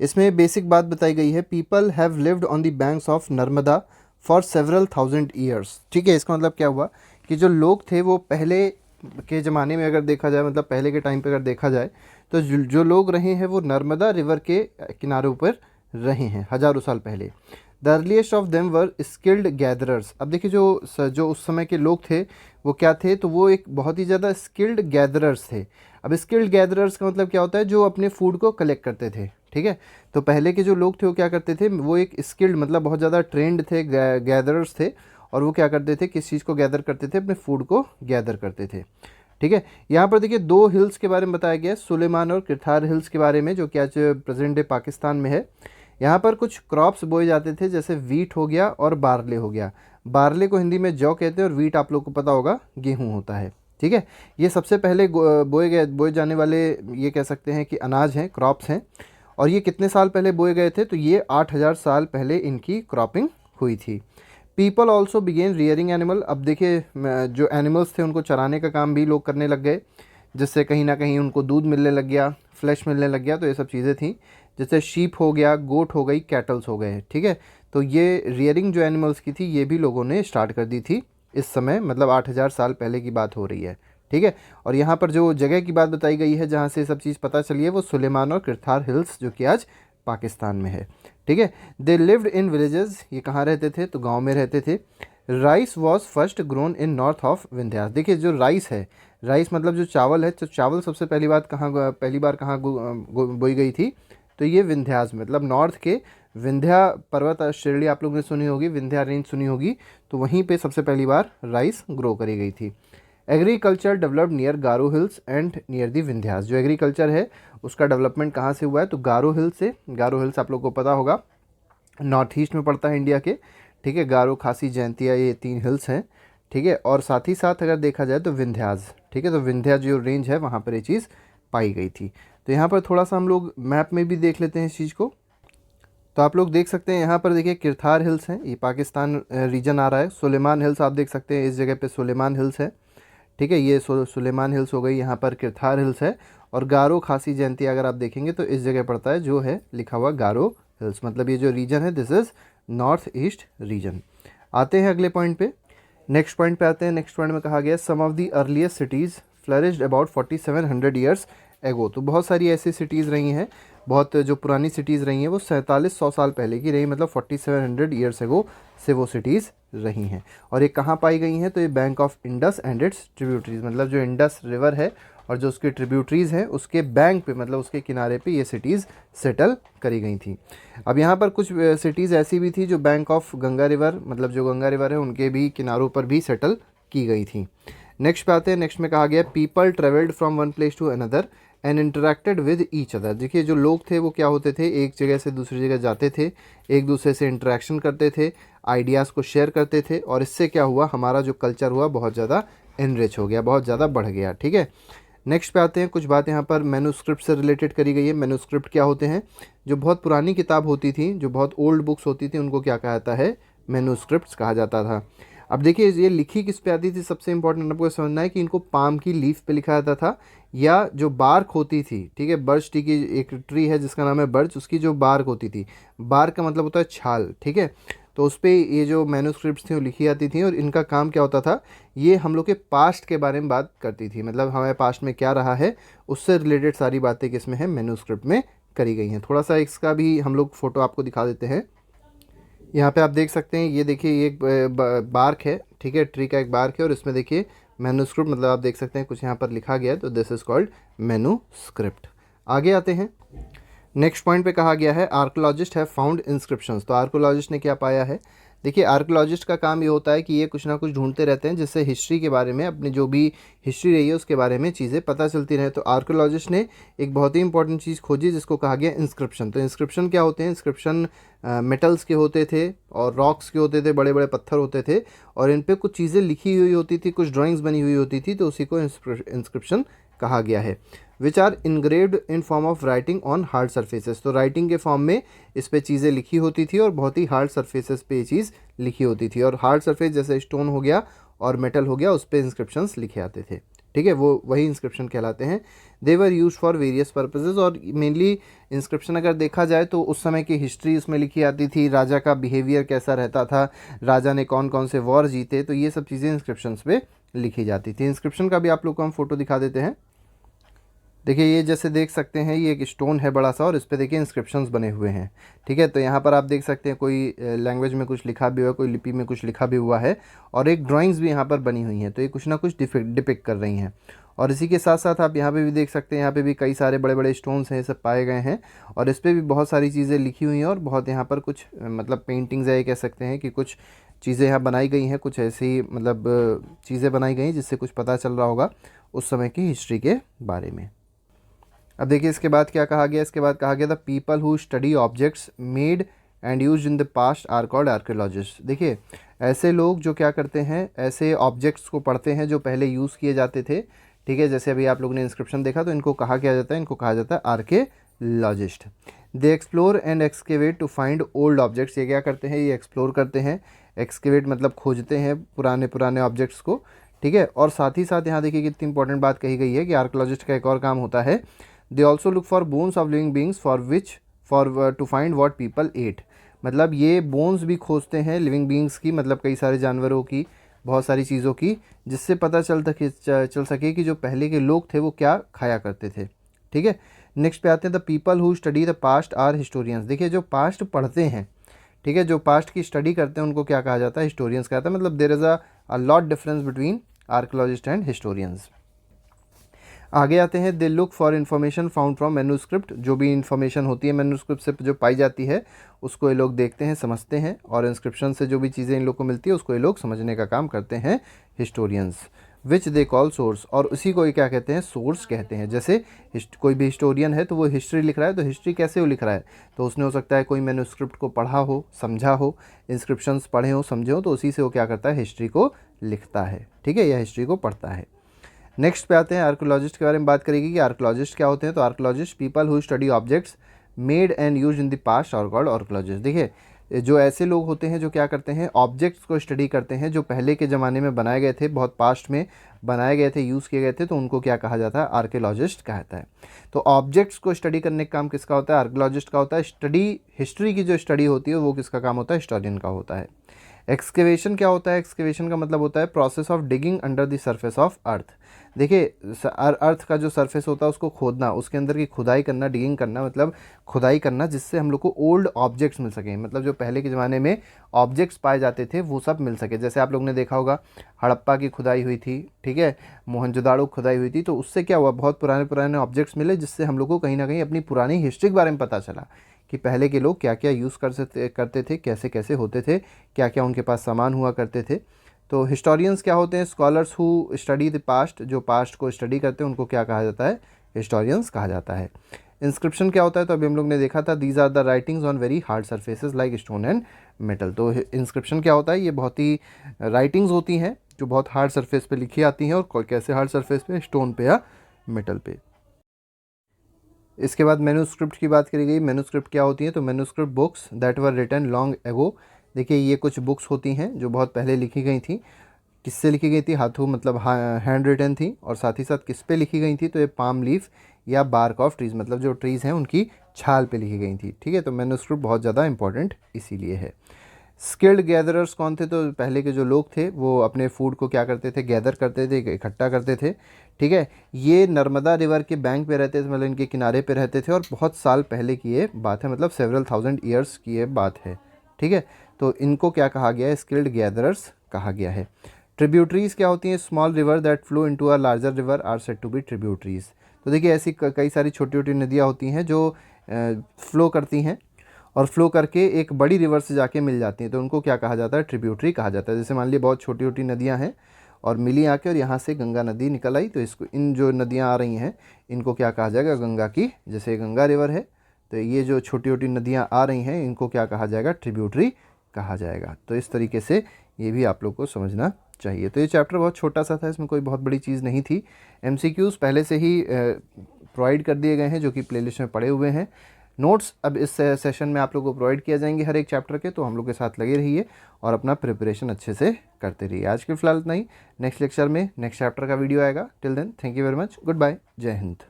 इसमें बेसिक बात बताई गई है, people have lived on the banks of Narmada for several thousand years. ठीक है, इसका मतलब क्या हुआ कि जो लोग थे वो पहले के ज़माने में अगर देखा जाए, मतलब पहले के टाइम पे अगर देखा जाए, तो जो लोग रहे हैं वो नर्मदा रिवर के किनारों पर रहे हैं हज़ारों साल पहले। The earliest of them were skilled gatherers. अब देखिए जो उस समय के लोग थे वो क्या थे, तो वो एक बहुत ही ज़्यादा स्किल्ड गैदरर्स थे। अब स्किल्ड गैदरर्स का मतलब क्या होता है, जो अपने फूड को कलेक्ट करते थे। ठीक है, तो पहले के जो लोग थे वो क्या करते थे, वो एक स्किल्ड मतलब बहुत ज़्यादा ट्रेंड थे, गैदरर्स थे। और वो क्या करते थे, किस चीज़ को गैदर करते थे, अपने फूड को गैदर करते थे। ठीक है, यहाँ पर देखिए दो हिल्स के बारे में बताया गया है, सुलेमान और किरथार हिल्स के बारे में, जो कि आज प्रेजेंट डे पाकिस्तान में है। यहाँ पर कुछ क्रॉप्स बोए जाते थे, जैसे वीट हो गया और बारले हो गया। बारले को हिंदी में जौ कहते हैं और वीट आप लोग को पता होगा गेहूँ होता है। ठीक है, ये सबसे पहले बोए जाने वाले, ये कह सकते हैं कि अनाज हैं, क्रॉप्स हैं। और ये कितने साल पहले बोए गए थे, तो ये 8000 साल पहले इनकी क्रॉपिंग हुई थी। People also began rearing animal. अब देखिए जो एनिमल्स थे उनको चराने का काम भी लोग करने लग गए, जिससे कहीं ना कहीं उनको दूध मिलने लग गया, फ्लैश मिलने लग गया। तो ये सब चीज़ें थी, जैसे शीप हो गया, गोट हो गई, कैटल्स हो गए। ठीक है, तो ये रियरिंग जो एनिमल्स की थी ये भी लोगों ने स्टार्ट कर दी थी इस समय, मतलब 8000 साल पहले की बात हो रही है। ठीक है, और यहाँ पर जो जगह की बात बताई गई है जहाँ से सब चीज़ पता चली है, वो सुलेमान और किरथार हिल्स, जो कि आज पाकिस्तान में है। ठीक है, दे लिव्ड इन विलेजेस। ये कहाँ रहते थे, तो गांव में रहते थे। Rice was first grown in north of Vindhyas. देखिए जो राइस है, राइस मतलब जो चावल है, तो चावल सबसे पहली बार कहाँ बोई गई थी, तो ये विंध्यास मतलब नॉर्थ के विंध्या पर्वत श्रेणी आप लोगों ने सुनी होगी, विंध्या रेंज सुनी होगी, तो वहीं पे सबसे पहली बार राइस ग्रो करी गई थी। Agriculture developed near Garo hills and near the Vindhyas. जो एग्रीकल्चर है उसका डेवलपमेंट कहाँ से हुआ है, तो गारो हिल्स से। गारो हिल्स आप लोग को पता होगा नॉर्थ ईस्ट में पड़ता है इंडिया के। ठीक है, गारो, खासी, जयंतिया, ये 3 हिल्स हैं। ठीक है, और साथ ही साथ अगर देखा जाए तो विंध्यास। ठीक है, तो विंध्या जो रेंज है वहाँ पर ये चीज़ पाई गई थी। तो यहाँ पर थोड़ा सा हम लोग मैप में भी देख लेते हैं इस चीज़ को। तो आप लोग देख सकते हैं यहाँ पर देखिए किरथार हिल्स हैं, ये पाकिस्तान रीजन आ रहा है। सुलेमान हिल्स आप देख सकते हैं, इस जगह पे सुलेमान हिल्स है। ठीक है, ये सुलेमान हिल्स हो गई, यहाँ पर किरथार हिल्स है। और गारो, खासी, जयंती अगर आप देखेंगे तो इस जगह पड़ता है, जो है लिखा हुआ गारो हिल्स, मतलब ये जो रीजन है this is north east region. आते हैं अगले पॉइंट पे, नेक्स्ट पॉइंट पे आते हैं। नेक्स्ट पॉइंट में कहा गया some of the earliest cities flourished about 4700 years ago. तो बहुत सारी ऐसी सिटीज़ रही हैं, बहुत जो पुरानी सिटीज़ रही हैं वो 4700 साल पहले की रही, मतलब 4700 ईयर्स एगो से वो सिटीज़ रही हैं। और ये कहाँ पाई गई हैं, तो ये bank of Indus and it's tributaries, मतलब जो इंडस रिवर है और जो उसके ट्रिब्यूटरीज़ हैं उसके बैंक पे, मतलब उसके किनारे पे ये सिटीज़ सेटल करी गई थी। अब यहाँ पर कुछ सिटीज़ ऐसी भी थी जो बैंक ऑफ गंगा रिवर, मतलब जो गंगा रिवर है उनके भी किनारों पर भी सेटल की गई थी। नेक्स्ट पे आते हैं। नेक्स्ट में कहा गया people travelled from one place to another and interacted with each other. देखिए जो लोग थे वो क्या होते थे, एक जगह से दूसरी जगह जाते थे, एक दूसरे से इंटरेक्शन करते थे, आइडियाज़ को शेयर करते थे, और इससे क्या हुआ, हमारा जो कल्चर हुआ बहुत ज़्यादा एनरिच हो गया, बहुत ज़्यादा बढ़ गया। ठीक है, नेक्स्ट पे आते हैं। कुछ बात यहाँ पर मैन्युस्क्रिप्ट से रिलेटेड करी गई है। मैन्युस्क्रिप्ट क्या होते हैं, जो बहुत पुरानी किताब होती थी, जो बहुत ओल्ड बुक्स होती थी, उनको क्या कहा जाता है, मैन्युस्क्रिप्ट्स कहा जाता था। अब देखिए ये लिखी किस पे आती थी, सबसे इंपॉर्टेंट आपको समझना है कि इनको पाम की लीफ पे लिखा जाता था, या जो बार्क होती थी। ठीक है, बर्च टी की एक ट्री है जिसका नाम है बर्च, उसकी जो बार्क होती थी, बार्क का मतलब होता है छाल। ठीक है, तो उस पर ये जो मैन्युस्क्रिप्ट्स थी वो लिखी जाती थी, और इनका काम क्या होता था, ये हम लोग के पास्ट के बारे में बात करती थी, मतलब हमारे पास्ट में क्या रहा है उससे रिलेटेड सारी बातें किसमें है, मैन्युस्क्रिप्ट में करी गई हैं। थोड़ा सा इसका भी हम लोग फ़ोटो आपको दिखा देते हैं। यहाँ पे आप देख सकते हैं, ये देखिए ये एक बार्क है। ठीक है, ट्री का एक बार्क है, और इसमें देखिए मैन्युस्क्रिप्ट, मतलब आप देख सकते हैं कुछ यहाँ पर लिखा गया है, तो दिस इज़ कॉल्ड मैन्युस्क्रिप्ट। आगे आते हैं। नेक्स्ट पॉइंट पे कहा गया है आर्कोलॉजिस्ट हैव फाउंड इंस्क्रिप्शंस। तो आर्कोलॉजिस्ट ने क्या पाया है, देखिए आर्कोलॉजिस्ट का काम ये होता है कि ये कुछ ना कुछ ढूंढते रहते हैं जिससे हिस्ट्री के बारे में, अपनी जो भी हिस्ट्री रही है उसके बारे में चीज़ें पता चलती रहे। तो आर्कोलॉजिस्ट ने एक बहुत ही इंपॉर्टेंट चीज़ खोजी जिसको कहा गया इंस्क्रिप्शन। तो इंस्क्रिप्शन क्या होते हैं, इंस्क्रिप्शन मेटल्स के होते थे और रॉक्स के होते थे, बड़े बड़े पत्थर होते थे, और इन पर कुछ चीज़ें लिखी हुई होती थी, कुछ ड्राइंग्स बनी हुई होती थी, तो उसी को इंस्क्रिप्शन कहा गया है। Which are engraved in form of writing on hard surfaces. तो राइटिंग के फॉर्म में इस पे चीज़ें लिखी होती थी, और बहुत ही हार्ड सर्फेसेस पे ये चीज़ लिखी होती थी। और हार्ड सर्फेस जैसे स्टोन हो गया और मेटल हो गया, उस पर इंस्क्रिप्शंस लिखे आते थे। ठीक है, वो वही इंस्क्रिप्शन कहलाते हैं। दे were use for various purposes, और मेनली इंस्क्रिप्शन अगर देखा जाए तो उस समय की हिस्ट्री उसमें लिखी आती थी, राजा का बिहेवियर कैसा रहता था, राजा ने कौन कौन से वॉर जीते, तो ये सब चीज़ें इंस्क्रिप्शन पे लिखी जाती थी। इंस्क्रिप्शन का भी आप लोग को हम फोटो दिखा देते हैं। देखिए ये जैसे देख सकते हैं ये एक स्टोन है बड़ा सा, और इस पे देखिए इंस्क्रिप्शंस बने हुए हैं। ठीक है, तो यहाँ पर आप देख सकते हैं कोई लैंग्वेज में कुछ लिखा भी हुआ है, कोई लिपि में कुछ लिखा भी हुआ है, और एक ड्राइंग्स भी यहाँ पर बनी हुई हैं, तो ये कुछ ना कुछ डिपिक्ट कर रही हैं। और इसी के साथ साथ आप यहाँ पे भी देख सकते हैं, यहाँ पे भी कई सारे बड़े बड़े स्टोन्स हैं, सब पाए गए हैं, और इस पर भी बहुत सारी चीज़ें लिखी हुई हैं, और बहुत यहाँ पर कुछ मतलब पेंटिंग्स है, ये कह सकते हैं कि कुछ चीज़ें यहाँ बनाई गई हैं, कुछ ऐसी मतलब चीज़ें बनाई गई जिससे कुछ पता चल रहा होगा उस समय की हिस्ट्री के बारे में। अब देखिए इसके बाद क्या कहा गया, इसके बाद कहा गया the people who study objects made and use in the past are called archaeologist. देखिए ऐसे लोग जो क्या करते हैं, ऐसे ऑब्जेक्ट्स को पढ़ते हैं जो पहले यूज़ किए जाते थे। ठीक है, जैसे अभी आप लोगों ने इंस्क्रिप्शन देखा, तो इनको कहा क्या जाता है, इनको कहा जाता है archaeologist. They explore and excavate to find old objects. ये क्या करते हैं, ये एक्सप्लोर करते हैं, एक्सकेवेट मतलब खोजते हैं पुराने पुराने ऑब्जेक्ट्स को। ठीक है, और साथ ही साथ यहाँ देखिए कितनी इंपॉर्टेंट बात कही गई है कि आर्कियोलॉजिस्ट का एक और काम होता है, they also look for bones of living beings for to find what people ate. मतलब ये बोन्स भी खोजते हैं लिविंग बींग्स की, मतलब कई सारे जानवरों की, बहुत सारी चीज़ों की, जिससे पता चल सके कि जो पहले के लोग थे वो क्या खाया करते थे। ठीक है, नेक्स्ट पे आते हैं the people who study the past are historians. देखिए जो पास्ट पढ़ते हैं, ठीक है, जो पास्ट की स्टडी करते हैं उनको क्या कहा जाता है, हिस्टोरियंस कहता है। मतलब there is a lot difference between archaeologist and historians. आगे आते हैं, they look for information found from manuscript. जो भी इन्फॉर्मेशन होती है मैन्यूस्क्रिप्ट से जो पाई जाती है उसको ये लोग देखते हैं, समझते हैं, और इंस्क्रिप्शन से जो भी चीज़ें इन लोग को मिलती है उसको ये लोग समझने का काम करते हैं historians, which they call source. और उसी को ये क्या कहते हैं, सोर्स कहते हैं। जैसे कोई भी हिस्टोरियन है तो वो हिस्ट्री लिख रहा है, तो हिस्ट्री कैसे वो लिख रहा है, तो उसने हो सकता है कोई मैन्यूस्क्रिप्ट को पढ़ा हो, समझा हो, इंस्क्रिप्शंस पढ़े हो, समझे हो, तो उसी से वो क्या करता है, हिस्ट्री को लिखता है। ठीक है, या हिस्ट्री को पढ़ता है। नेक्स्ट पे आते हैं, आर्कियोलॉजिस्ट के बारे में बात करेगी कि आर्कियोलॉजिस्ट क्या होते हैं। तो archaeologist people who study objects made and use in the past are called archaeologist. देखिए जो ऐसे लोग होते हैं जो क्या करते हैं, ऑब्जेक्ट्स को स्टडी करते हैं जो पहले के ज़माने में बनाए गए थे, बहुत पास्ट में बनाए गए थे, यूज़ किए गए थे, तो उनको क्या कहा जाता है, आर्कियोलॉजिस्ट कहता है। तो ऑब्जेक्ट्स को स्टडी करने का काम किसका होता है, आर्कियोलॉजिस्ट का होता है। स्टडी, हिस्ट्री की जो स्टडी होती है वो किसका काम होता है, हिस्टोरियन का होता है। एक्सकेवेशन क्या होता है, एक्सकेवेशन का मतलब होता है process of digging under the surface of earth. देखिए अर्थ का जो सरफेस होता है उसको खोदना, उसके अंदर की खुदाई करना, डिगिंग करना मतलब खुदाई करना, जिससे हम लोग को ओल्ड ऑब्जेक्ट्स मिल सकें। मतलब जो पहले के ज़माने में ऑब्जेक्ट्स पाए जाते थे वो सब मिल सके। जैसे आप लोग ने देखा होगा हड़प्पा की खुदाई हुई थी, ठीक है, मोहनजोदाड़ो खुदाई हुई थी, तो उससे क्या हुआ, बहुत पुराने पुराने ऑब्जेक्ट्स मिले, जिससे हम लोग को कहीं ना कहीं अपनी पुरानी हिस्ट्री के बारे में पता चला कि पहले के लोग क्या क्या यूज़ करते थे, कैसे कैसे होते थे, क्या क्या उनके पास सामान हुआ करते थे। तो हिस्टोरियंस क्या होते हैं, scholars who study the past, जो पास्ट को स्टडी करते हैं उनको क्या कहा जाता है, हिस्टोरियंस कहा जाता है। इंस्क्रिप्शन क्या होता है, तो अभी हम लोग ने देखा था, these are the writings on very hard surfaces like stone and metal. तो इंस्क्रिप्शन क्या होता है, ये बहुत ही राइटिंग्स होती हैं जो बहुत हार्ड सरफेस पे लिखी आती हैं, और कैसे हार्ड सरफेस पे, स्टोन पे या मेटल पे। इसके बाद मैन्यूस्क्रिप्ट की बात करी गई। मैन्यूस्क्रिप्ट क्या होती है, तो manuscript books that were written long ago. देखिए ये कुछ बुक्स होती हैं जो बहुत पहले लिखी गई थी। किससे लिखी गई थी, हाथों मतलब हैंड रिटन थी, और साथ ही साथ किस पे लिखी गई थी, तो ये पाम लीफ या बार्क ऑफ ट्रीज़, मतलब जो ट्रीज़ हैं उनकी छाल पे लिखी गई थी। ठीक है, तो मैन्यूस्क्रिप्ट बहुत ज़्यादा इंपॉर्टेंट इसीलिए है। स्किल्ड गैदरर्स कौन थे, तो पहले के जो लोग थे वो अपने फूड को क्या करते थे, गैदर करते थे, इकट्ठा करते थे। ठीक है, ये नर्मदा रिवर के बैंक पे रहते थे, मतलब इनके किनारे पे रहते थे, और बहुत साल पहले की ये बात है, मतलब सेवरल थाउजेंड ईयर्स की ये बात है। ठीक है, तो इनको क्या कहा गया है, स्किल्ड गैदरर्स कहा गया है। ट्रिब्यूटरीज़ क्या होती हैं, small river that flow into a larger river are said to be tributaries. तो देखिए ऐसी कई सारी छोटी छोटी नदियाँ होती हैं जो फ्लो करती हैं और फ्लो करके एक बड़ी रिवर से जाके मिल जाती हैं, तो उनको क्या कहा जाता है, ट्रिब्यूटरी कहा जाता है। जैसे मान लीजिए बहुत छोटी छोटी नदियाँ हैं और मिली आके, और यहाँ से गंगा नदी निकल आई, तो इसको, इन जो नदियाँ आ रही हैं इनको क्या कहा जाएगा, गंगा की, जैसे गंगा रिवर है, तो ये जो छोटी छोटी नदियाँ आ रही हैं इनको क्या कहा जाएगा, ट्रिब्यूटरी कहा जाएगा। तो इस तरीके से ये भी आप लोग को समझना चाहिए। तो ये चैप्टर बहुत छोटा सा था, इसमें कोई बहुत बड़ी चीज़ नहीं थी। MCQs पहले से ही प्रोवाइड कर दिए गए हैं जो कि प्लेलिस्ट में पड़े हुए हैं। नोट्स अब इस सेशन में आप लोगों को प्रोवाइड किया जाएंगे हर एक चैप्टर के, तो हम लोग के साथ लगे रहिए और अपना प्रिपरेशन अच्छे से करते रहिए। आज के फिलहाल इतना ही, नेक्स्ट लेक्चर में नेक्स्ट चैप्टर का वीडियो आएगा। Till then thank you very much, good bye, जय हिंद।